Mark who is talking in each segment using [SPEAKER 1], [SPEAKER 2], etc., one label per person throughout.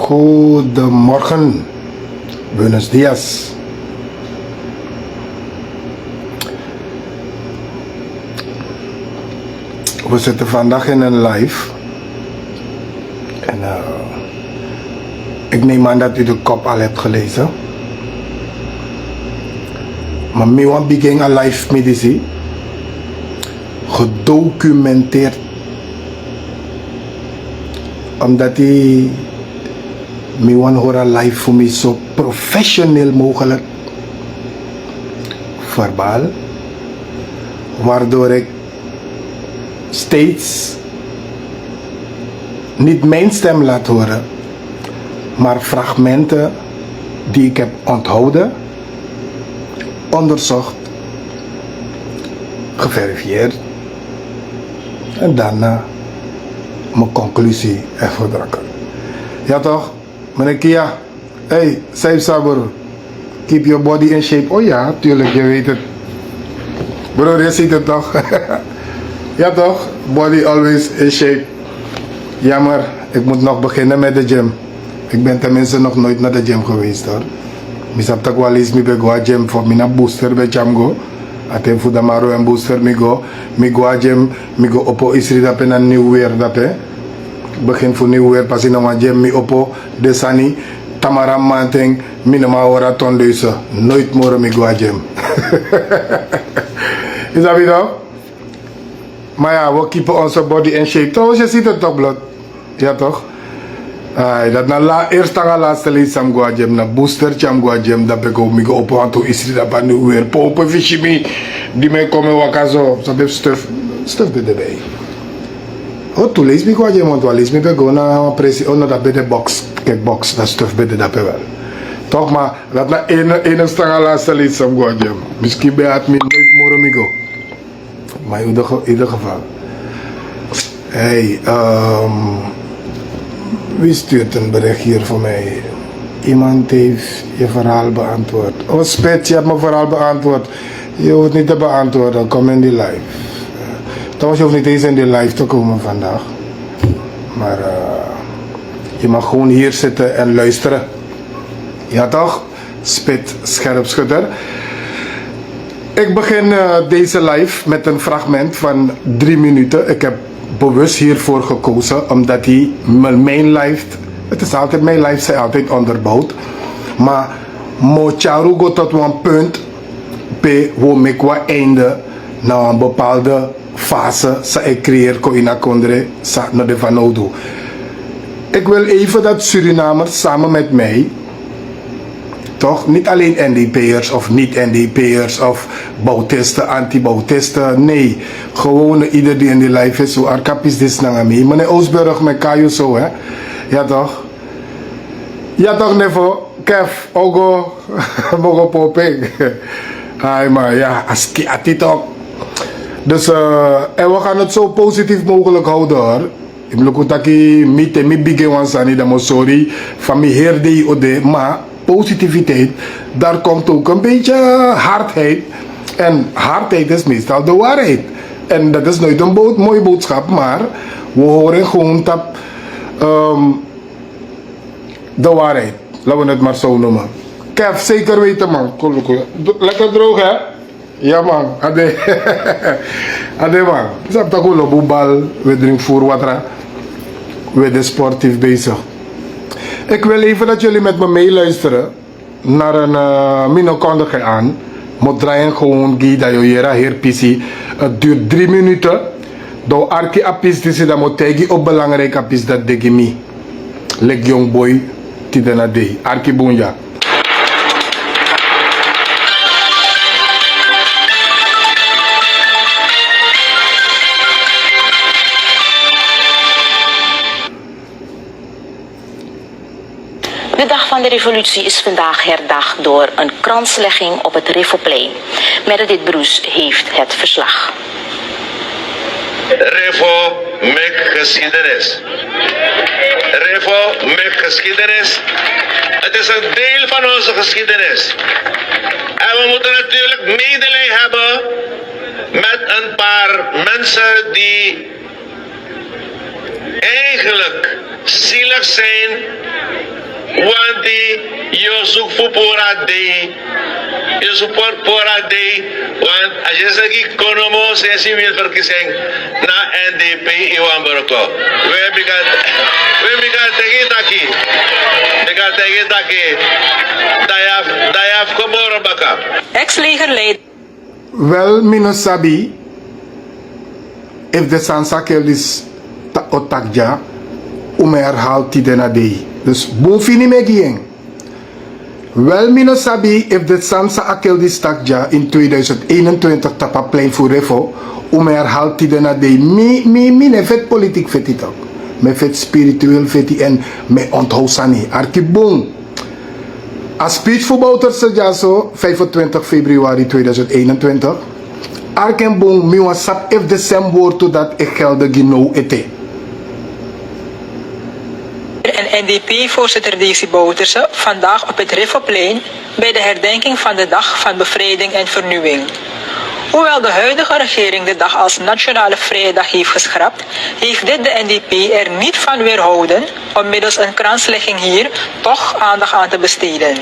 [SPEAKER 1] Goedemorgen, buenos dias. We zitten vandaag in een live. En ik neem aan dat u de kop al hebt gelezen. Maar ik wil beginnen een live medici. Gedocumenteerd. Omdat die me want horen live voor mij zo professioneel mogelijk. Verbaal. Waardoor ik steeds niet mijn stem laat horen, maar fragmenten die ik heb onthouden, onderzocht, geverifieerd en daarna mijn conclusie even drukken. Ja toch, meneer Kia? Hey, Saif Sabur, keep your body in shape. Oh ja, tuurlijk, je weet het. Broer, je ziet het toch? Ja toch, body always in shape. Jammer, ik moet nog beginnen met de gym. Ik ben tenminste nog nooit naar de gym geweest hoor. Ik heb toch wel eens mee bij gym voor mijn booster bij Chamgo. Aten voor de maro en booster me go gym, me go oppo isri dat en een nieuw weer dat hè. Begin voor nieuw weer pas in een gym me oppo de sani tamara manting minima ora tondeuze. Nooit meer me go gym. Is dat weer toch? Maar ja, we keepen onze body in shape. Trouwens, je ziet het toch, bloed? Ja, toch? Dat na eerst en laatste lees am go gym, na booster cham go gym, dat ik ook op want is het dat nu weer popen visje me, die mij komen wakazo, zo heb stuf bij de bij. Oh, toen lees me go gym, want we lees me bij go na pressie, oh, dat bij de box, kickbox, dat stuf bij de dat wel. Toch, maar dat na eerst en laatste lees am go gym. Misschien bij het me nooit more me go. Maar in ieder geval. Hey, wie stuurt een bericht hier voor mij? Iemand heeft je verhaal beantwoord. Oh, Spet, je hebt mijn verhaal beantwoord. Je hoeft niet te beantwoorden, kom in die live. Trouwens, je hoeft niet eens in die live te komen vandaag. Maar je mag gewoon hier zitten en luisteren. Ja toch? Spit, scherpschutter. Ik begin deze live met een fragment van 3 minuten. Ik heb bewust hiervoor gekozen, omdat mijn live, het is altijd, mijn live zijn altijd onderbouwd. Maar mocharu go tot een punt, wo ik wat einde, naar een bepaalde fase, sa ik creëer ko in akondre, sa no de van doe. Ik wil even dat Surinamers samen met mij, toch? Niet alleen NDP'ers of niet-NDP'ers of bautisten, anti-bautisten. Nee, gewoon ieder die in die life is. Zo arkapis dit naar mij. Meneer Oosburg met Kajo zo, hè? Ja toch? Ja toch, Nevo? Kev, Ogo, Mogo Poping. Hai, maar ja, aski atitok. Dus, en we gaan het zo positief mogelijk houden hoor. Ik bedoel dat ik niet bigge wansani, dat sorry. Van mij heerde ode, maar positiviteit, daar komt ook een beetje hardheid. En hardheid is meestal de waarheid. En dat is nooit een mooie boodschap, maar we horen gewoon dat de waarheid. Laten we het maar zo noemen. Kev, zeker weten man. Lekker droog hè? Ja man, ade. Ade man. We zijn toch wel op bal, we drinken voerwater. We zijn sportief bezig. Ik wil even dat jullie met me meeluisteren naar een minokondige aan. Moet draaien gewoon Gida Joyera heer Pisi. Het duurt 3 minuten. Door Arki Apis die dat moet tegen op belangrijk apis dat de gimi. Lek young boy tidena day. Arki Bunja.
[SPEAKER 2] De dag van de revolutie is vandaag herdacht door een kranslegging op het Rivoplein. Meredith Broes heeft het verslag.
[SPEAKER 3] Revo met geschiedenis. Revo met geschiedenis. Het is een deel van onze geschiedenis. En we moeten natuurlijk medelijden hebben met een paar mensen die eigenlijk zielig zijn Want je zoekt voor pora day. Je support pora day. Want als je zegt ik kon hem ook zijn verkiezing na NDP Iwan Baroko. We gaan tegen taki. We gaan tegen taki. Dayaf komoro baka.
[SPEAKER 2] Ex-legerleider
[SPEAKER 1] Wel, minosabi, if de sansakel is otakja, herhaalt die dena dei. Dus boven me gieng. Wel, minosabi, if de sansa akel is takja in 2021 tapaplein voor refo, herhaalt die dena dei. Mi ne vet politiek veti ook. Me vet spiritueel veti en me onthousani. Arkibong. Als speech voor Bouterse Jaso, 25 februari 2021. Arkenboom, mi was sap if december totdat ik gelde gino ete.
[SPEAKER 4] En NDP-voorzitter Desi Bouterse vandaag op het Riffelplein bij de herdenking van de Dag van Bevrijding en Vernieuwing. Hoewel de huidige regering de dag als Nationale Vrijdag heeft geschrapt, heeft dit de NDP er niet van weerhouden om middels een kranslegging hier toch aandacht aan te besteden.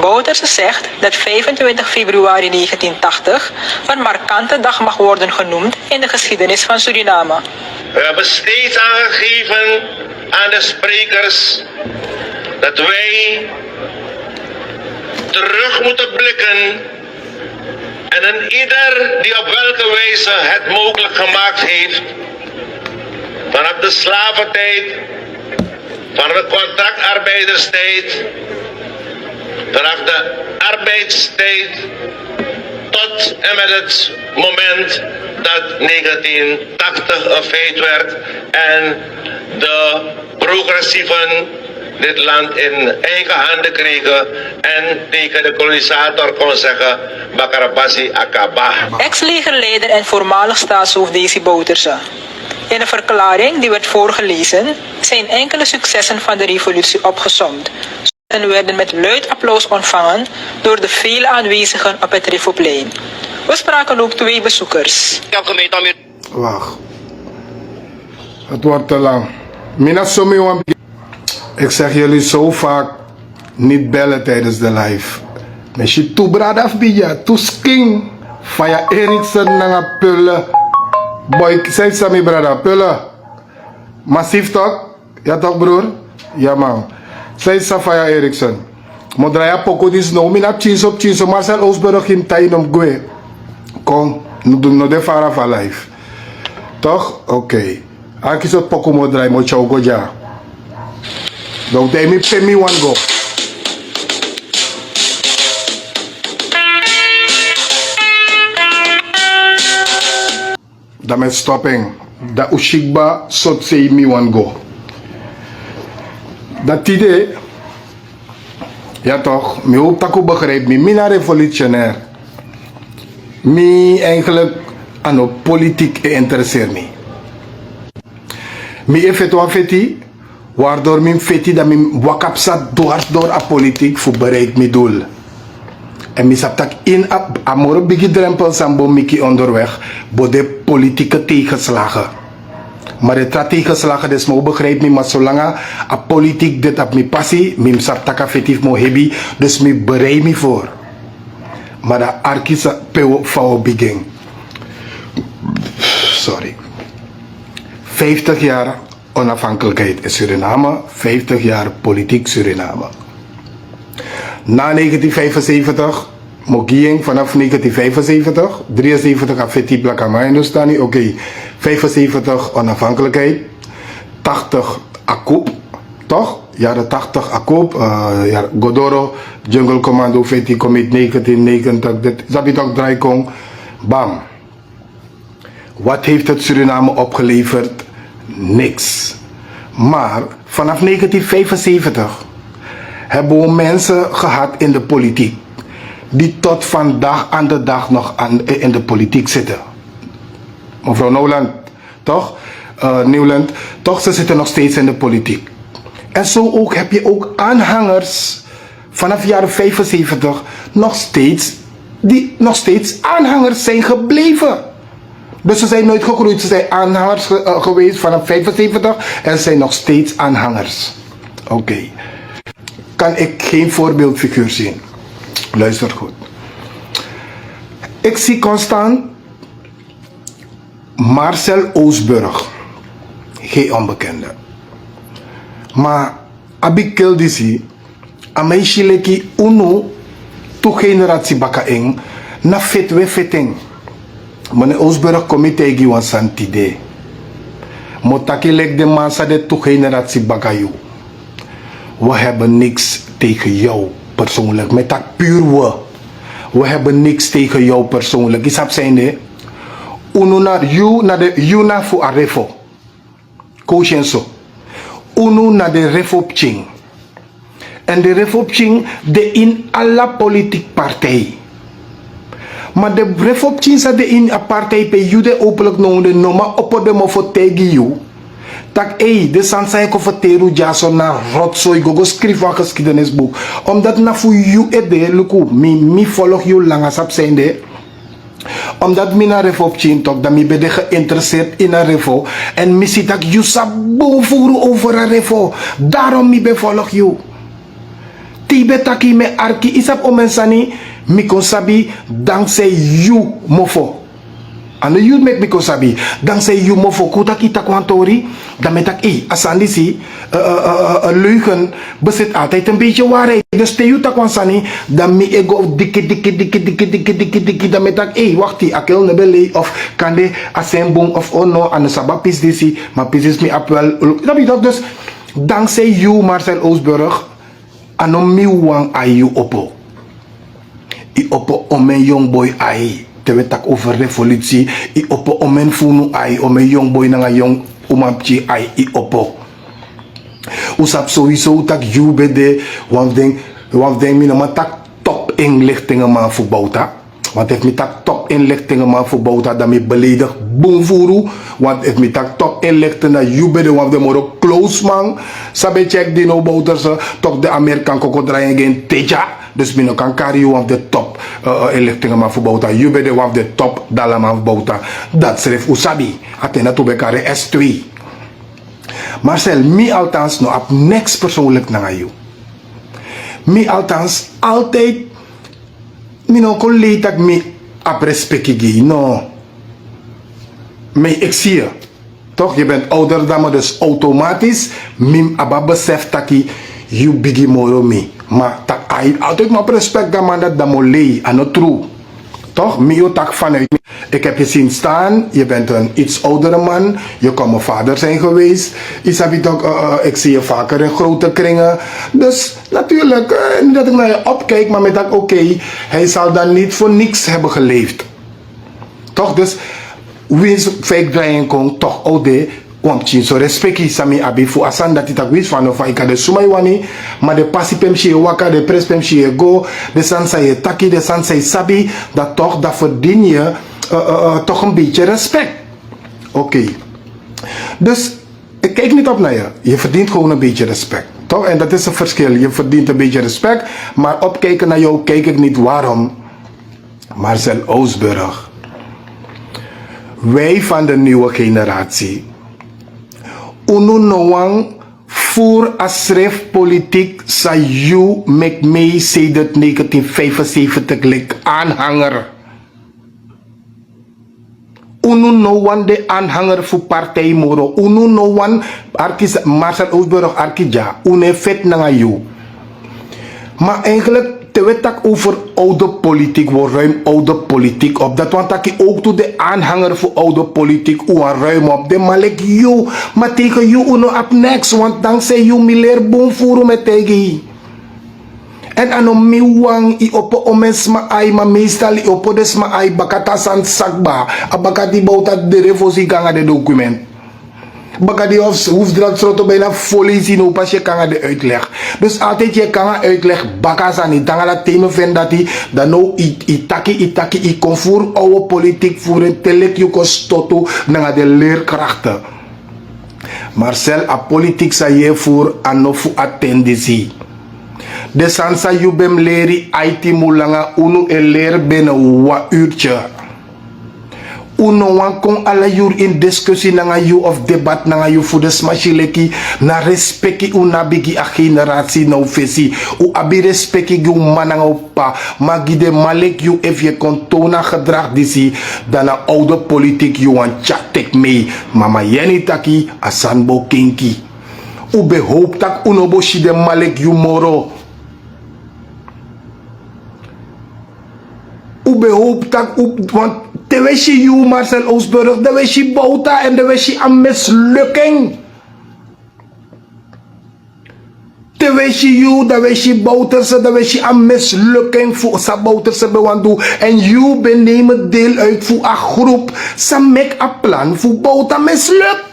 [SPEAKER 4] Bouterse zegt dat 25 februari 1980 een markante dag mag worden genoemd in de geschiedenis van Suriname.
[SPEAKER 3] We hebben steeds aangegeven aan de sprekers dat wij terug moeten blikken en een ieder die op welke wijze het mogelijk gemaakt heeft, vanaf de slaventijd, vanaf de contractarbeiderstijd, vanaf de arbeidstijd, tot en met het moment dat 1980 een feit werd en de progressieven dit land in eigen handen kregen en tegen de kolonisator kon zeggen Bakarabasi Akaba.
[SPEAKER 4] Ex-legerleider en voormalig staatshoofd Desi Bouterse. In een verklaring die werd voorgelezen zijn enkele successen van de revolutie opgesomd en werden met luid applaus ontvangen door de vele aanwezigen op het Riffelplein. We spraken ook 2 bezoekers.
[SPEAKER 1] Wacht. Het wordt te lang. Mina somi. Ik zeg jullie zo vaak niet bellen tijdens de live. Als je toe bradaf bija, toe sking. Via Eriksen nanga pulle. Boy, zeg sami brada, pulle. Massief toch? Ja toch broer? Ja man. Zeg sa via Eriksen. Modraya poko dis no, mina chinso, Marcel Oosburg in Tainom Gwe. Kom, no de fara van live. Toch? Oké. Aki so poko modrai mo chau goja. Donc they me pay me one go. Dat met stopping. Dat ushikba sot say me one go. Dat idee. Ja toch, me hoop dat ik begrijp. Me mina revolutionair. Me eigenlijk aan politiek interesseert me. Me effet wat feti. Waardoor mijn feti dat mijn wakap zat dwars door a politiek voor bereik mijn doel. En mijn zat tak in amor bigi drempel sambo miki onderweg bode politieke tegenslagen. Maar het tegenslagen des mo begrijp me maar zolang a politiek dit op mijn passie, mijn zat tak affectief mo hebi, dus me bereik me voor. Maar dat arkisa peo fao begin. Sorry. 50 jaar onafhankelijkheid in Suriname, 50 jaar politiek Suriname. Na 1975, Mogieng vanaf 1975, 73 afeti Blakamai Indostani, oké, 75 onafhankelijkheid, 80 Akop, toch? Jaren 80 Akop, Godoro, Jungle Commando, Feti Commit 1990, Zabitok Draikong, bam. Wat heeft het Suriname opgeleverd? Niks. Maar vanaf 1975 hebben we mensen gehad in de politiek die tot vandaag aan de dag nog in de politiek zitten. Mevrouw Nieuwland, toch? Nieuwland, toch? Ze zitten nog steeds in de politiek. En zo ook heb je ook aanhangers vanaf jaren 75 die nog steeds aanhangers zijn gebleven. Dus ze zijn nooit gegroeid, ze zijn aanhangers geweest vanaf 75 en zijn nog steeds aanhangers. Oké. kan ik geen voorbeeldfiguur zien. Luister goed. Ik zie constant Marcel Oosburg. Geen onbekende. Maar abi keldisi, amai shileki uno to generatie baka eng na fetwe feteng. Meneer Oosburg comité gi wan santide. Motaki lek de massa de to generatie baka you. We hebben niks tegen jou persoonlijk. Met dat puur we. We hebben niks tegen jou persoonlijk. Is dat zijnde? Uno naar you naar de you naar voor arefo. Koshenso. Uno naar de refopching. En de refopching de in alle politieke partij. Maar de refopching zat de in een partij pe you de openlijk noemde noma op de mo voor tegen you. Tak de sansai ko verteru jaso na rotzooi gogo schrijf van geschiedenisboek. Omdat na voor you de luku mi volg you langa sap zijnde. Omdat mi na refo opchin tok, dat mi ben geïnteresseerd in een refo. En mi ziet dat you sabo voeren over een refo. Daarom mi ben volg you. Tibe taki me arki isap omensani mi konsabi dankzij you mofo. En de youth met me kosabi. Dankzij you mofo kutaki takwantori. Dan met tak asandisi leugen bezit altijd een beetje waarheid. Dus te you takwansani dan mi ego dikke dan met tak wacht die akel nebele of kan de asembong of ono an sabapis disi maar pisis mi apwel. Dat is dat dus dankzij you Marcel Oosburg anom mi wang ayu opo. I opo omen young boy ai. Terwijl tak over revolutie, I opo omen funu ai, omen young boy nanga young umapchi ai, I opo. Usap sowieso tak you bede, want denk mi nama tak top inlichtingen man voetbouta. Want if mi tak top inlichtingen man voetbouta, dan mi beledig boomvoeru. Want if mi tak top inlichtingen, you bede, want de moro close man. Sabe check die no bouterse, toch de Amerikaan kokodraaien geen teja. Dus mi no kan carry you of the top inlichtingen man voetbouta. You bede of the top dala man voetbouta. Dat schreef usabi. Atena to bekare S2. Marcel, mi althans no op niks persoonlijk naar jou. Mi althans altijd mi no collega dat mi op respect gi. No. Me ik zie je. Toch, je bent ouder dan me, dus automatisch mim aba besef taki you bigi moro mi. Maar tak ai altijd maar op respect dan man dat damolei ano true. Toch, mi o tak vanuit. Ik heb je zien staan, je bent een iets oudere man, je kan mijn vader zijn geweest. Ik zie je vaker in grote kringen. Dus natuurlijk, niet dat ik naar je opkijk, maar met dat oké, hij zal dan niet voor niks hebben geleefd. Toch, dus wie is fake draaien kon, toch oude, want je zo respectie sami abi fu asan dat het wist van of ik had de sumai wani, maar de passie pem shie waka, de pres pem shie go, de sansai taki, de sansai sabi, dat toch, dat verdien je toch een beetje respect. Oké. Dus ik kijk niet op naar je. Je verdient gewoon een beetje respect. Toch? En dat is een verschil. Je verdient een beetje respect. Maar opkijken naar jou kijk ik niet. Waarom? Marcel Oosburg. Wij van de nieuwe generatie. Unu noang voor asref politiek sa you make me say dat 1975 lik aanhanger. Unu no one de aanhanger voor partij moro. Unu no one arkis Marcel Oosburg arkija. Une vet nanga you. Maar eigenlijk te wetak over oude politiek, we ruim oude politiek op. Dat want ik ook toe de aanhanger voor oude politiek, u ruim op. De malek you, maar tegen you uno up next, want dankzij you mileer boom voeren met tegen. En anom mi wang I opo omens ma ai, maar meestal I opo des ma ai bakata san sakba. Abakati bouta de refosi kanga de document. Bakadi hoeft dat zo bijna volledig zien hoe pas je kan de uitleg. Dus altijd je kan uitleg bakasa niet. Dan gaat thema vinden dat hij dan nou itaki kon voor oude politiek voeren. Telek je kost toto naar de leerkrachten. Marcel a politiek sa je voor anofu attendici. De sansa jubem leri IT mulanga unu leer binnen wa uurtje. Uno wan kon ala yur in discussie na you of debat na you voor de smashileki na respecti una bigi a generatie no fesi u abi respecti gu mananga pa magi de malek you if je kon tona gedrag disi dan een oude politiek you wan chatek mee mama yeni taki asanbo kinki u behoop tak unoboshi de malek you moro u behoop tak want de wist je you Marcel Oostburg, de wist je Bouta en de wist je een mislukking. De wist je you, de wist je Bouterse, de wist je een mislukking voor sa Bouterse bewandu. En you benemen deel uit voor een groep, sa mek een plan voor Bouta mislukt.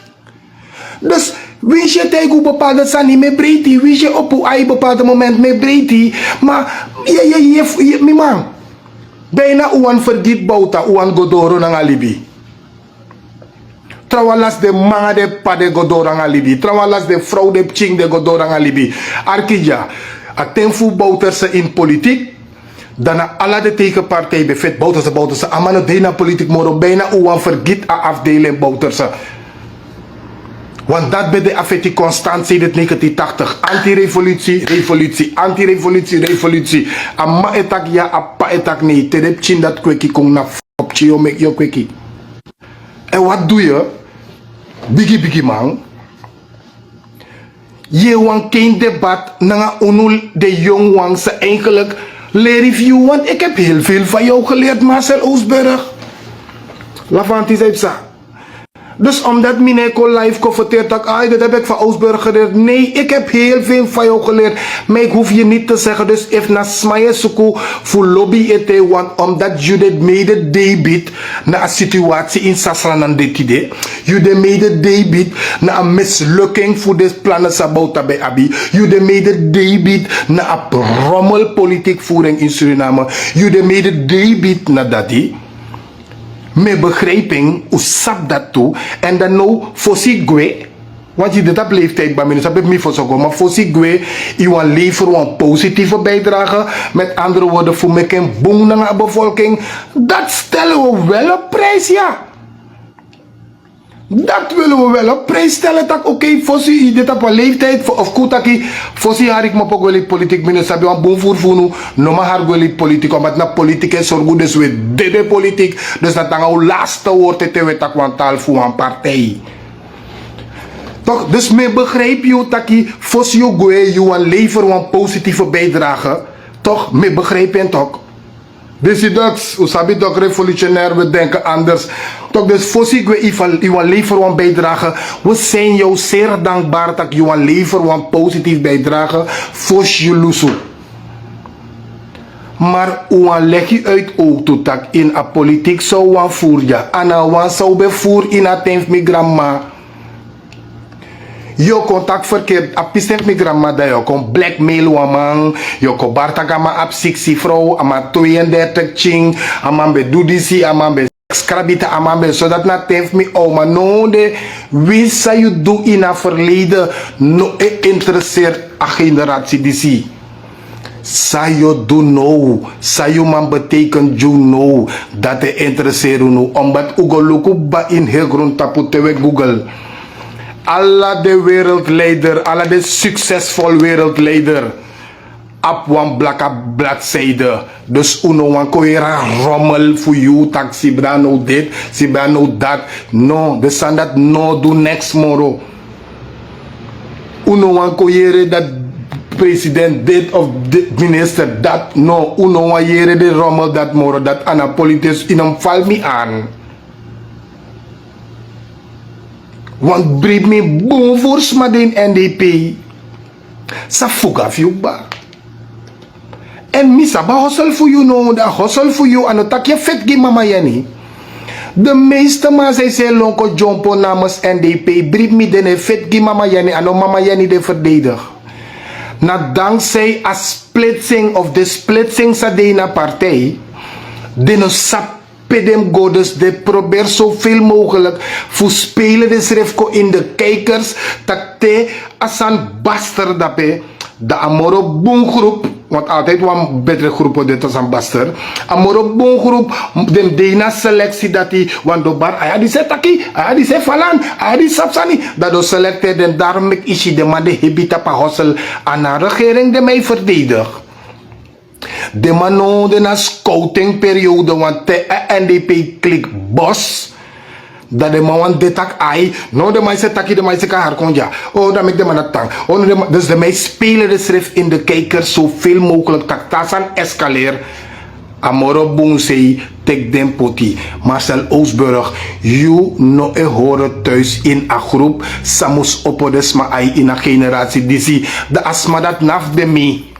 [SPEAKER 1] Dus wist je tegen hoe bepaalde sa niet meer breedte, wist je op hoe hij bepaalde moment meer breedte, maar je man. Bijna uan vergiet bouta uan godoro ng alibi. Trawalas de mga de pa de godoro ng alibi. Trawalas de vrouw de ching de godoro ng alibi. Arkidja, aten fu bouterse in politiek. Daarna alle de tegenpartij befit bouterse. Amano dena politiek moro. Bijna uan vergiet a afdeling bouterse. Want dat bij de affectie constant sinds 1980. Anti-revolutie, revolutie, anti-revolutie, revolutie. Amma etak ja, appa etak nee. Tedep chin dat kweki kong na fop chio mek yo kweki. En wat doe je? Biggie man. Je wan geen debat na unul de jong wan ze eigenlijk leer review. Want ik heb heel veel van jou geleerd, Marcel Oostburg. Lavanti zei sa. Dus omdat Mineko live confronteert dat dat heb ik van Oostburg geleerd. Nee, ik heb heel veel van jou geleerd. Maar ik hoef je niet te zeggen. Dus if na smaye suku voor lobby ete. Want omdat je dit mede debit na een situatie in Sasranan dit idee. Je de mede debit na een mislukking voor deze plannen sabota bij Abi. Je de mede debit na een rommelpolitiek voering in Suriname. Je de mede debit na dat die. Met begrijping, u sap dat toe. En dan nou, voorzie gwe. Want je dit op leeftijd bij mij, dat niet voor zo goed. Maar voorzie gwe, je wil leveren een positieve bijdrage. Met andere woorden, voor mij een boom naar de bevolking. Dat stellen we wel op prijs, ja. Dat willen we wel op prijs stellen. Dat oké, voorzie dit op een leeftijd. Of koetaki, voorzie haar ik me ook wel in politiek minister. Want boom voor nu, no maar haar wel in politiek. Omdat na politiek is zorgen, dus we dede politiek. Dus dat dan al laatste woord te weten kwantaal voor een partij. Toch, dus me begrijp je dat je voorzie je een leveren een positieve bijdrage. Toch, me begrijp je toch. Dus je dacht, usabi toch revolutionair, we denken anders. Toch, dus voorzie je een leveren een bijdrage. We zijn jou zeer dankbaar dat je een leveren een positief bijdrage voor je lusu. Maar hoe leg je uit ook toe dat in a politiek zou wan voer ja. En wan zou bevoer in a tenf mi gramma. Yo contact verkeerd, a pisef mi gramma da yo kon blackmail waman, yo kon bartagama ap 60 vrouw, ama 32 ching, ama be dudisi, ama be skrabita, ama be, zodat na tenf mi oma no de, wie sa you do in a verleden, no interesseert a generatie disi. Sayo do know, sayo man betekent you know, dat de interesseert nu, omdat ugoluku ba in heel grond tapu tewe Google. Alla de wereldleider, alla de succesvol wereldleider. Op een bladzijde. Dus uno wan koera rommel voor you. Tak si bra no dit, si bra no dat. No, de standaard no do next moro. Uno wan koere dat president dit of dit minister dat. No, uno wan jere de rommel dat moro. Dat anapolitisch in een val me aan. Want brief me boom voor smadin NDP. Sa fuga fiuba. En misa ba hustle for you no, da hustle for you ano tak je vet gi mama yani. De meeste maar zij zijn lonko jompo namens NDP. Brief me den vet gi mama yani ano mama yani de verdedig. Na dankzij a splitsing of de splitsing sa de na partij. De no sap pedem godes de probeer zoveel mogelijk voor spelen de schriftko in de kijkers dat te asan baster dape De Amoro Boongroep, want altijd een betere groep dit als een baster. Amoro Boongroep, de Dena selectie dat die, want de bar, die zet taki, die zet falan, die sapsani. Dat de selecteer en daarom ik ishi de man de hebita pa hossel aan de regering de mij verdedig. De man de na scoutingperiode, want de NDP klik bos. Dat de man dit tak ai, no de meisje taki de meisje kan haar konja. Oh, dan ik de man dat tang. Oh, dus de meisje spelen de schrift in de kijker zoveel mogelijk tak tasan escaleer. Amoro Boonsei, tek den poti. Marcel Oosburg, you no e horen thuis in a groep. Samus opodesma ai in a generatie disi. De asma dat naf de mi.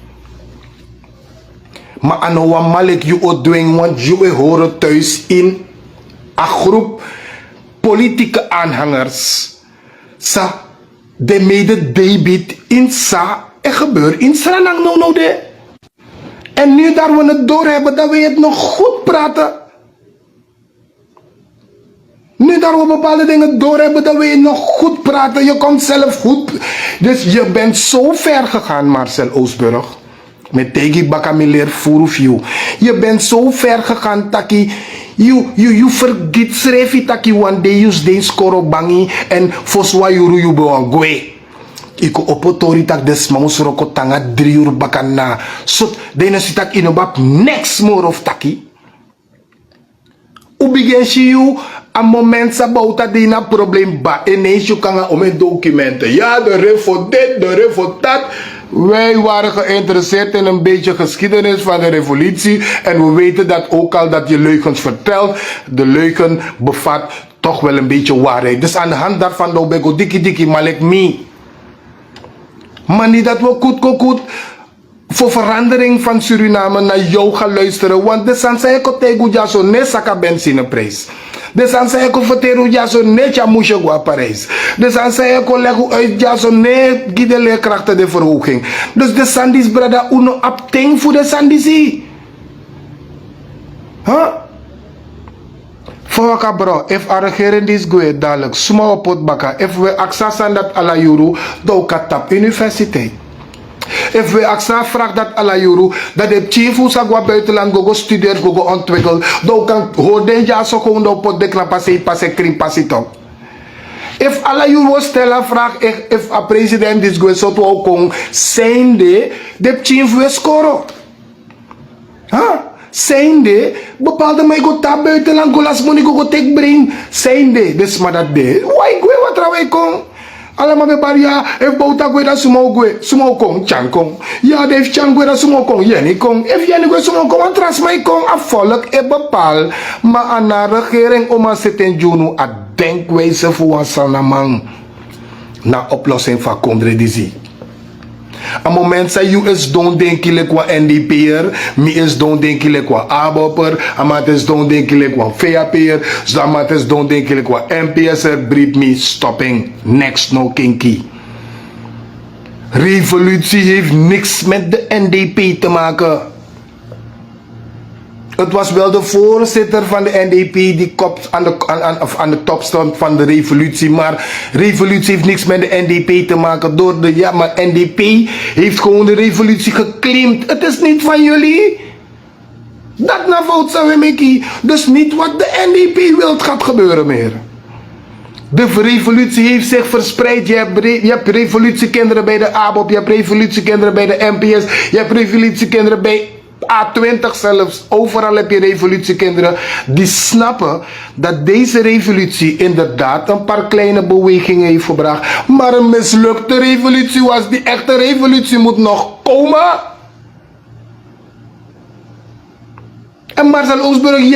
[SPEAKER 1] Maar ano wa malik you o doing, want you e horen thuis in a groep. Politieke aanhangers sa de mede debit in sa en gebeur in Sranang no de. En nu daar we het door hebben dat we het nog goed praten. Nu daar we bepaalde dingen door hebben dat we het nog goed praten. Je komt zelf goed. Dus je bent zo ver gegaan, Marcel Oosburg. Met Tegi Bakamileer Furufju. Je bent zo ver gegaan, Taki. You forget srefi taki one day use den skoro bangi en foswa yuru yu bewan gwe. Iko opotori tak des mamus roko tanga 3 uur bakan na. Sot dena sitak inobap next more of taki. Ubigenshi you a moment sa bauta dina probleem ba. Ineens you kanga om documenten. Ja, de refo dit, de refo dat. Wij waren geïnteresseerd in een beetje geschiedenis van de revolutie. En we weten dat ook al dat je leugens vertelt. De leugen bevat toch wel een beetje waarheid. Dus aan de hand daarvan do bego dikkie dikkie malek me. Maar niet dat we goed voor verandering van Suriname naar jou gaan luisteren. Want de sansa tegen jaso ne saka benzineprijs. De sansa eko verteru jaso ne chamushe gwa Parijs. De sansa eko legu uit jaso ne gide leerkrachten de verhoging. Dus de sandis brada uno apting voor de sandisi. Huh? Voor bro, if a regering dis goe dadelijk suma op het baka, if we aksasan dat ala yuru, do katap universiteit. If we aksa vraag dat ala yuru, dat de chief usa gwa buitenland gogo studeer gogo ontwikkel, do kan hoorden ja so gewoon do pot dekla passe krim passe top. If ala yuru stella vraag if a president dis goe so to kon zijn de chief we skoro. Huh? Zijnde, bepaalde mij go ta buitenland go las money go take brain. Zijnde, dus maar dat de. Why go wat trawai kon? Allemaal be baria, if bouta go da sumo kon, chan kon. Ja, de if chan go da sumo kon, yeni kon. If yeni go sumo kon, want trans mij kon a volk e bepaal. Maar aan de regering om aan zitten junu a denkwijze voor een sanamang. Na oplossing van Kondre Dizzy. A moment sa you is don denki le kwa NDP'er, mi is don denki le kwa ABOP'er, amat is don denki le kwa VAP'er, amat is don denki le kwa MPS'er, breed me stopping, next no kinky. Revolutie heeft niks met de NDP te maken. Het was wel de voorzitter van de NDP die aan de top stond van de revolutie. Maar revolutie heeft niks met de NDP te maken. Maar NDP heeft gewoon de revolutie geclaimd. Het is niet van jullie. Dat na fout zou we maken. Dus niet wat de NDP wilt gaat gebeuren meer. De revolutie heeft zich verspreid. Je hebt revolutiekinderen bij de ABOP. Je hebt revolutiekinderen bij de MPS. Je hebt revolutiekinderen bij A20 zelfs. Overal heb je revolutiekinderen die snappen dat deze revolutie inderdaad een paar kleine bewegingen heeft gebracht. Maar een mislukte revolutie was. Die echte revolutie moet nog komen. En Marcel Oosburg,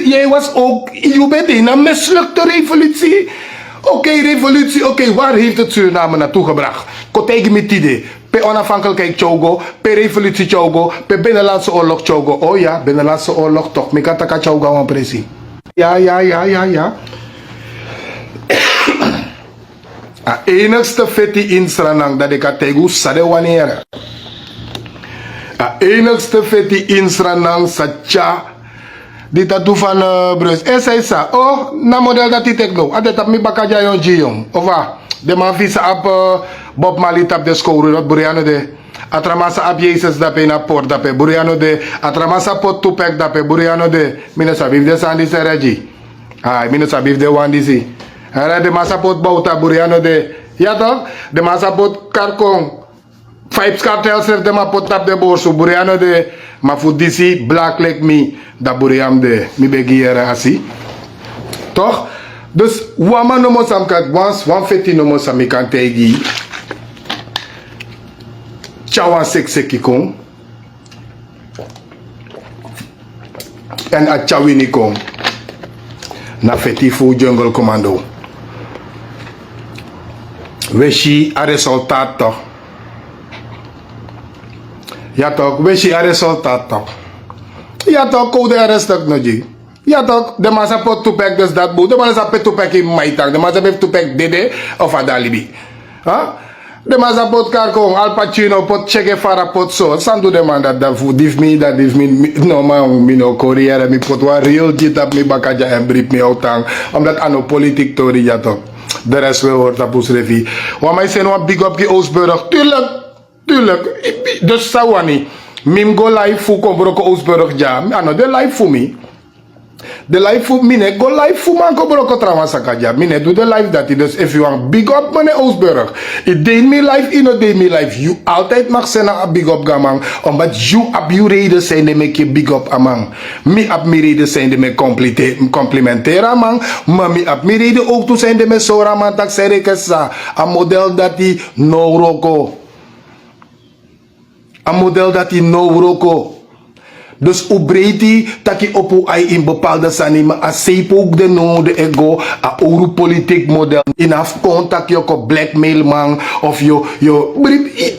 [SPEAKER 1] jij was ook, je bent in een mislukte revolutie. Oké, revolutie, oké, waar heeft het Suriname naartoe gebracht? Kotegi met idee. Per onafhankelijkheid Chogo, per revolutie Chogo, per binnenlandse oorlog Chogo. Oh ja, binnenlandse oorlog toch. Mikataka Chogo aan precies. Ja. Enigste feti insranang dat ik had tegen sade wanneer. Enigste feti insranang satcha. Dit dat doe van Bruis. En zei sa, oh, na model dat ik no. Adet dat mi bakaja yon jiyong. Ova, de man visa op Bob Marley tap de score dat Buriane de. Atramasa ab Jezus dape na port dape buriano de atramasa pot tupek dape buriano de mina sabi de sandi sereji. Ah, mina sabi de wandisi. Ara de masa pot bauta buriano de ja toch? De masa pot karkong. 5 cartels de ma pot tap de borsu buriano de ma fudisi black like me da buriam de mi begiera asi. Toch? Dus wama no mo sam kat wans wan feti no mo sam kan tegi. Chawan sek kong. En a chawini kong. Na feti fu jungle commando. Weshi a resultaat toch. Ja toch, weshi a resultaat toch. Ja toch, code arrest ook nog je. Ja toch, de massa pot tupek dus dat boe. De massa pot tupek in maitang. De massa pot tupek dede of adalibi. Huh? De massa pot karkong, Al Pacino pot Che Guevara pot so. Sandu de man dat dief me, no man, mi no courier, mi pot wa real jit op mi bakaja en brief mi outang. Omdat ano politiek tori ja toch. De rest wil hoort op ons revi. Want mij zijn wat big up die Oostburg. Tuurlijk. Dus sawani. Mim go live fu kombroko Oostburg ja. Ano de live fu mi. De live fu mine go live fu man kombroko tramasaka ja. Mine do de live dat. Dus if you want big up meneer Oostburg. It deed me live, ino deed me live. You altijd mag zijn een big up gamang. Omdat you op je reden zijn de make je big up amang. Mi op mijn reden zijn de me complimenteren amang. Maar mi op mijn reden ook toe zijn de me sora man tak serekesa. Een model dat die no roko. Een model dat die no roko. Dus ubreti taki opu ai in bepaalde sanima a sepo de no de ego a oru politiek model in af contact yo ko blackmail man of yo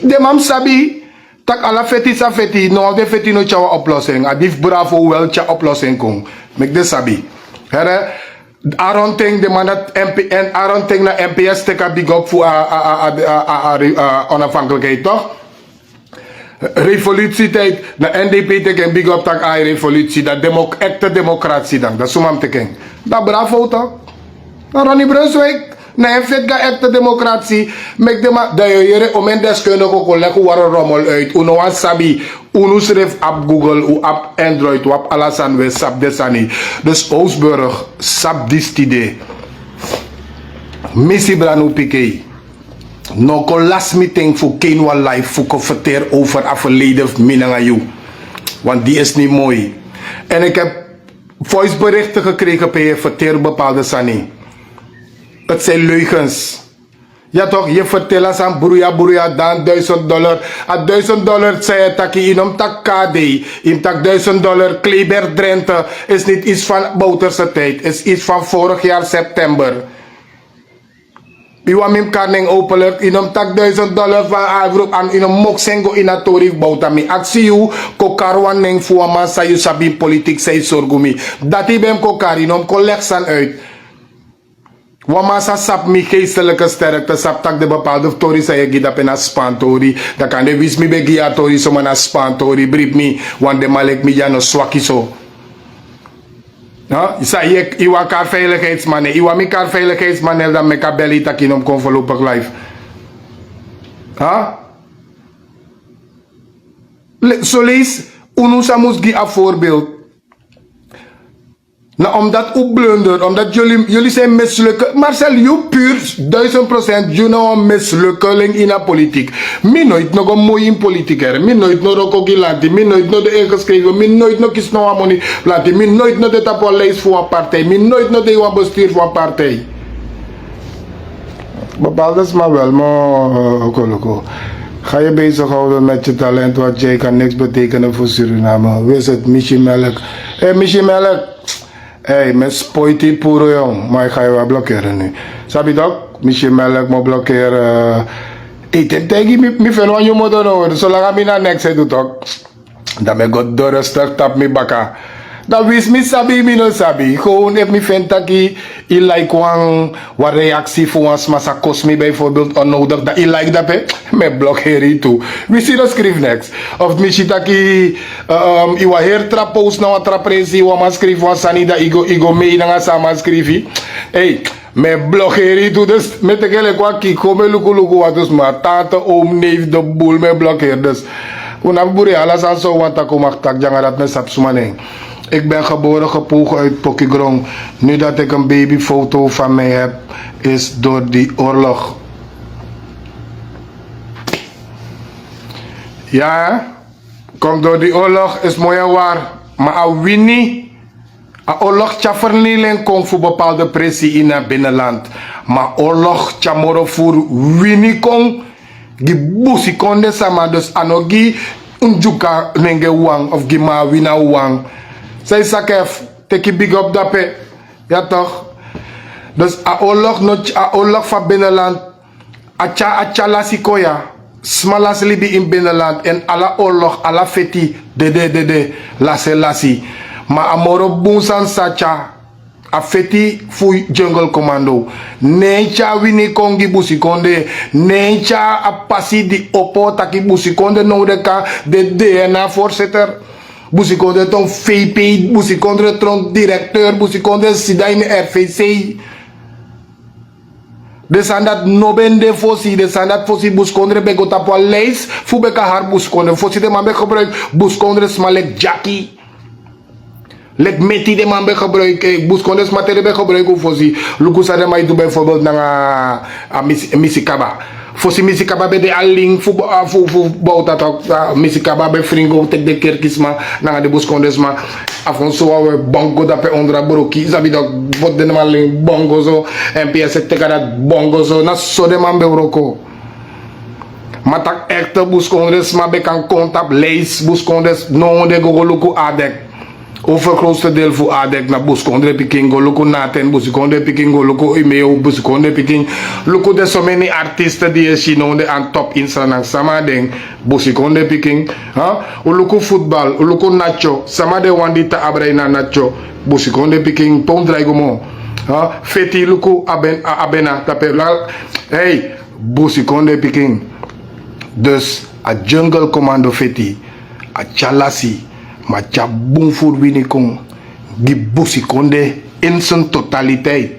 [SPEAKER 1] de mam sabi tak ala feti sa feti no de feti no chawa oplossing a dif bravo wel cha oplossing kong mek de sabi here aronteng de mandat MPN aronteng na MPS teka big up fu onafhankelijkheid toch. Revolutietijd, de NDP teken big up tak ai revolutie, dat echte democratie dan, dat sumam teken. Dat bravo toch? Na Ronnie Brunswijk, na effect ga echte democratie, mek de ma, da yo yere omen deskundig ook lekker waro rommel uit, uno wan sabi, uno schreef op Google, u op Android, u op alasan we sap desani. Dus Oostburg, sap distide. Missie branu pikei. No ko last meeting voor Kenwa Live voor ko verteer over het verleden minangayu. Want die is niet mooi. En ik heb voiceberichten gekregen bij je verteer bepaalde sani. Het zijn leugens. Ja toch, je vertelt aan broeia dan $1000. A $1000 zei je taki inom tak KD. In tak $1000 Kleber Drenthe is niet iets van Bouterse tijd. Is iets van vorig jaar september. Iwa mim karning openlijk inom tak $1000 van avroep aan inom moksengo inatorif boutami. Aksi you kokarwan neng fuama sa you sabi politik say sorgumi. Dati bem kokar inom koleksan uit. Wama sa sap mi geestelijke sterkte sap tak de bepaalde tori sa je gida pena spantori. Da kan de wis mi begia tori so mana spantori brief mi wan de malek mi jano swakiso. Ja, zei iwa kar veiligheidsmannen, iwa mi kar veiligheidsmannen dan meka belly takinom kon voorlopig live. Ha? Zo lees, unusa moest gi a voorbeeld. Nou, omdat u blunder, omdat jullie zijn mislukken. Marcel, you puur 1000% you know een mislukkeling in de politiek. Mi nooit nog een mooi in politiek er. Mi nooit nog een kogilanti. Mi nooit nog de ingeschreven. Mi nooit nog iets nog een money planten. Mi nooit nog de tapo lijst voor een partij. Mi nooit nog de bestuur voor een partij. Bepaald is maar wel, maar ga je bezighouden met je talent, wat jij kan niks betekenen voor Suriname. Wees het Michi Melk. Hé, Michi Melk. Hey, met spoiti puro jong, maar ik ga je wel blokkeren nu. Sabi toch? Michi Melk me blokkeren. Hey, tegi mi fen wan je moeder hoor. Zolang ik naar niks doe toch? Dan ben ik god doorrustig tap mi baka. Dan wist mi sabi, mi no sabi. Gewoon heb mi fen taki. I like wan reactie voor ons massa kost mi bijvoorbeeld onnodig. Dat I like dat hè. Me blokkeren toe. We zien dat schrijf niks. Of mi taki iwa her trap post na wat trap resi. Wa ma schrijf wan sani dat igo mee na nga sama schrijfi. Hey. Me blokkeren toe, dus met de gele kwa kiko, me luku wat dus maar. Tante, oom, neef, de boel, me blokkeer. Dus, unaf boere, alles aan zo, want ik mag tak, jangen dat me sap sumaning. Ik ben geboren gepogen uit Pokigrong. Nu dat ik een babyfoto van mij heb, is door die oorlog. Ja, komt door die oorlog, is mooi en waar. Maar als we niet, een oorlog tja vernieling komt voor bepaalde pressie in het binnenland. Maar oorlog tja moro voor winnie kon, die busi konde sama, dus anogi unjuka nenge wang, of gima wina wang. Zij sakef, teki big up dape. Ja toch? Dus a oorlog van binnenland, acha lasikoya. Smalas libi in binnenland en alla oorlog, alla feti, de, lasi. Maar amoro bunsan sacha, a feti fu jungle commando. Necha wini kongi busikonde, necha a passi di oppo taki busikonde nodig ka de DNA voorzitter. Busikonde ton VP, busikonde ton directeur, busikonde sida in RVC. De sandat nobende fosi, de sandat fosi buskondre be gota po leis, fu be ka har buskondre. Fosi de man be gebruik buskondre smalek jackie. Lek meti de man be gebruik, buskondre smatere be gebruik u fosi. Luku sa de mai du bijvoorbeeld na misikaba. Fosi misikaba be de aling fu bouta tok misikaba be fringo tek de kerkisma na de buskondre sma. Afon so we bongo da pe ondra broki zabi dok bot de maling bongo zo MPS te dat bongo zo na so de man be roko. Matak echte buskondres ma be kan kontap lees buskondres no de go luku adek. Overgrootste deel voor adek na buskondre piking go luku naten buskondre piking go luku email buskondre piking luku de so many artiesten die is de aan top instanang sama ding buskondre piking ha luku voetbal luku nacho sama de wandita abraina nacho buskondre piking ton draigo mo ha feti luku abena tapelal hey buskondre piking dus a jungle commando feti a chalasi maar tja boem voor winnie kon die busi konde in zijn totaliteit.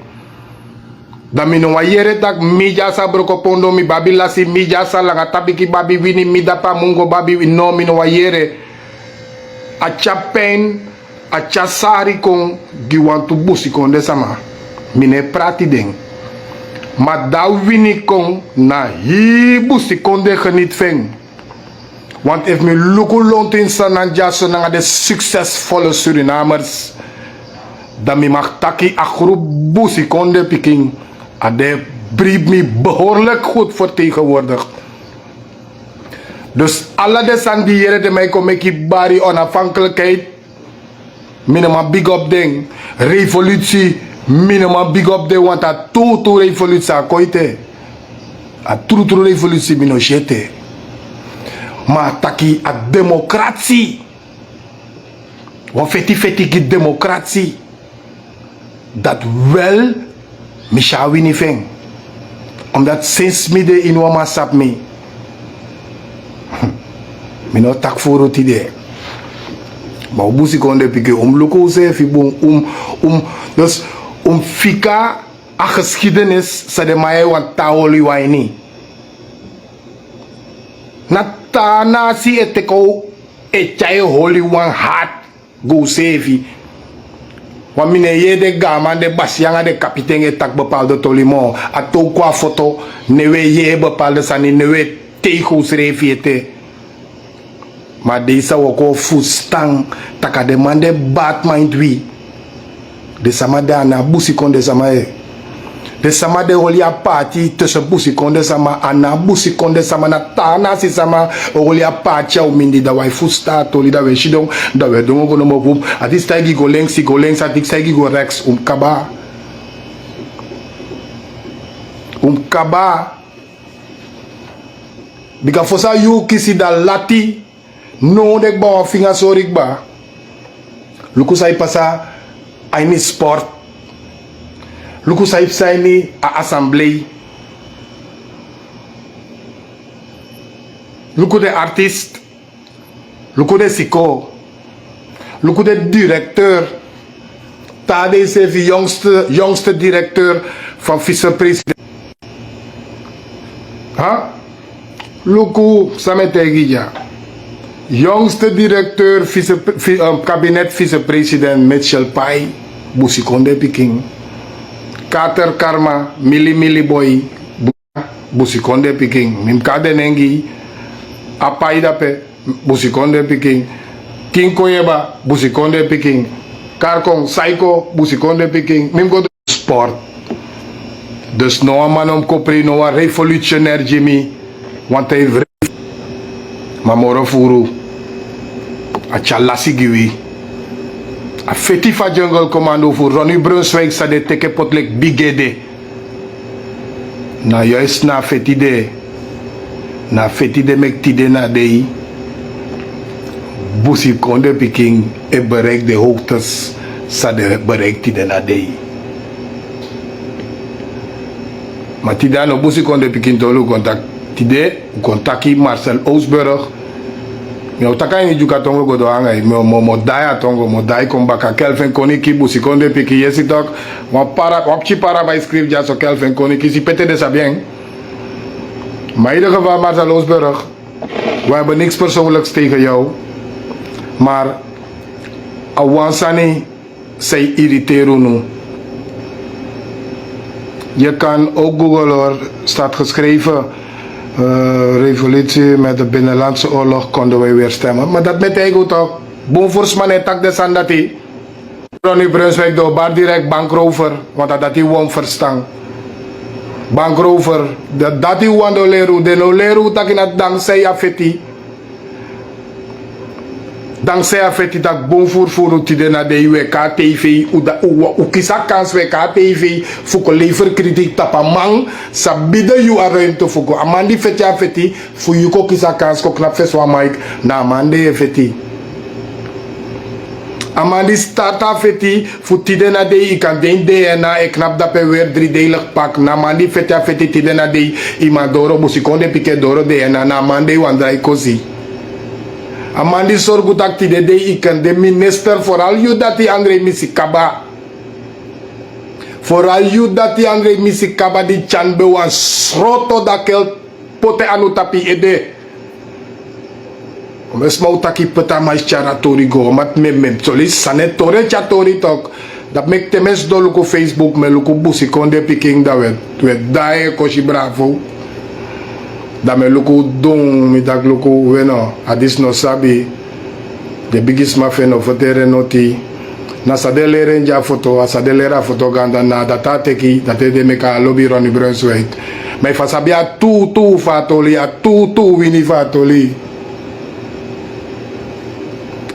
[SPEAKER 1] Dan mi no wayere tak mi jasa broko pondo mi babi lasi mi jasa langa tabiki babi winnie mi dapa mungo babi no mi no wayere. A tja pen a tja sari kon die wantu busi konde sama. Mine prati ding. Maar da winnie kon na hi busi konde geniet veng. Want if me luku lont in Sananjaso na de succesvolle Surinamers, dan mi mag taki a groep busi konde piking, a de brief me behoorlijk goed vertegenwoordigd. Dus alle de sandieren die mij komen ki bari onafhankelijkheid, minima big up ding, revolutie, minima big up ding, want a tutu revolutie a koite, a tutu revolutie minochete. Maar taki a democratie. Wat feti ki democratie. Dat wel Michawi niet ving. Omdat sinds midden in wama sap me. Mino tak voor het idee. Maar hoe moest ik onder pikken? Luko zefi dus fika a geschiedenis sa de maaie wat taoli waini. Ta nasi eteko etjai holy one heart go sevi. Want mine ye de gama de basianga de kapitein etak bepaalde tolimo. Ato kwa foto newe ye bepaalde sani newe tegels reviete. Maar deze wako fustang taka demande Batman dwi. De sama dana busi kon de sama e. De sama de olia party tussen busi konde sama ana busi konde sama na tana si sama olia party au mindi da wai fusta toli da we shidong da we dongo gono mo pup atis taigi go lengs atis taigi go rex kaba bika fosa yu kisi da lati no dek ba finga sorik ba luku sai pasa aini sport luku saip saini a assemblee. Luku de artiest. Luku de siko. Luku de directeur. Tade is de jongste directeur van vicepresident. Luku Sametegija. Jongste directeur, kabinet vicepresident Mitchell Pai, Busikonde Piking. Kater Karma, Mili Boy, Busikonde Piking. Mim Kadenengi, Apai Dape, Busikonde Piking. King Koyeba, Busikonde Piking. Karkong Psycho, Busikonde Piking. Mim go sport. Dus no man om kopri, no revolutionair Jimmy. Want hij heeft Mamoro Furu. A Chalasi Giwi. A Fetifa Jungle Commando voor Ronnie Brunswijk sa de teke potlek bigede. Na juist na fetide. Na fetide mek tide na dei. Busi konde piking e bereik de hoogtes sa de bereik tide na dei. Maar tida no busi konde piking tolu contact tide contacti Marcel Oosburg. Meu takai ni juka tongo godo angai mo dai tongo mo dai kombaka Kelvin Koniki busi konde piki yesi tok wapchi para bij script ja so Kelvin Koniki si pete de sabien. Maar in ieder geval Marcel Oosburg, we hebben niks persoonlijks tegen jou, maar awansani say irriteren nu. Je kan ook googlen hoor, staat geschreven. Revolutie met de Binnenlandse Oorlog konden wij weer stemmen. Maar dat betekent toch, bovenvoersman en tak de sandati. Ronnie Brunswijk door bar direct bankrover, want dat hij won verstaan. Bankrover, dat hij won do leru, de no leru tak in het dankzij afeti. Dankzij afeti tak bovenvoer tide na de WK TV, u kisa kans WK TV, fuko lever kritiek tapamang, sabide yu a ruimte fuko. Amandi feti afeti, fu yu ko kisa kans ko knap feswa Mike, na amande afeti. Amandi start afeti, fu tide na de i kan den DNA, e knap dape weer driedelig pak, na amandi feti afeti tide na de ima doro, busikonde pike doro DNA, na amande wandrai kozi. Amandi sorgu tak tide de ikan de minister vooral you dati André Misikaba. Vooral you dati André Misikaba di chanbe wan sroto dakel pote anu tapi ede. Omes mau taki peta mais cara tori go mat mem solis sanet tore chatori tok. Dat mek temes do luku Facebook me luku busi konde piking da wet dae koshi bravo. Dat me luku don mi tak luku weno adis no sabi de bigis ma feno fotere noti na sadele renja foto asadelera foto ganda na data teki date de meka lobby Ronnie Brunswijk me fa sabia tu fatoli a tu wini fatoli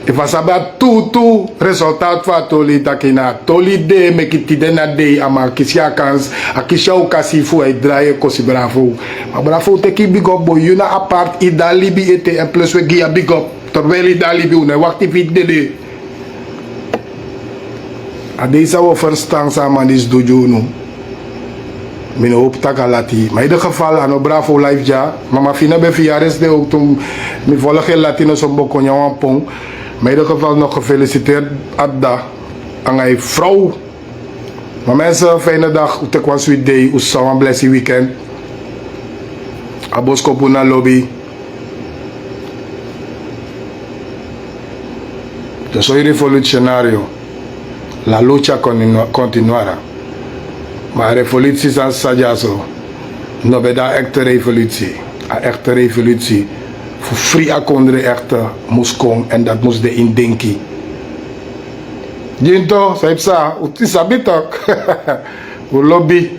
[SPEAKER 1] e fa sabia tu resultat fatoli takina toli de meki na de ama kisia kans a kisia okasi fu e draie kosi bravo ma bravo teki big up boy yuna apart i dalibi ete en plus we gia big up terwijl i dalibi une wakti fit de a deze we verstaan samen is dujunu min hoop takalati maar in ieder geval ano bravo live ja mama fina be fiares de ook toen mi volge latino so boko nyawan pong maar in ieder geval nog gefeliciteerd Adda aan mijn vrouw. Maar mensen, fijne dag. Ute kwa sweet day. Usawa blessed weekend. Abosko puna lobby. Yo soy revolucionario. La lucha continuará. Maar revolutie is een sajazo. No beda echte revolutie. Een echte revolutie. Voor free akondre echte moest komen en dat moest de indenki. Jinto, saib sa, uti sabitok. U lobby.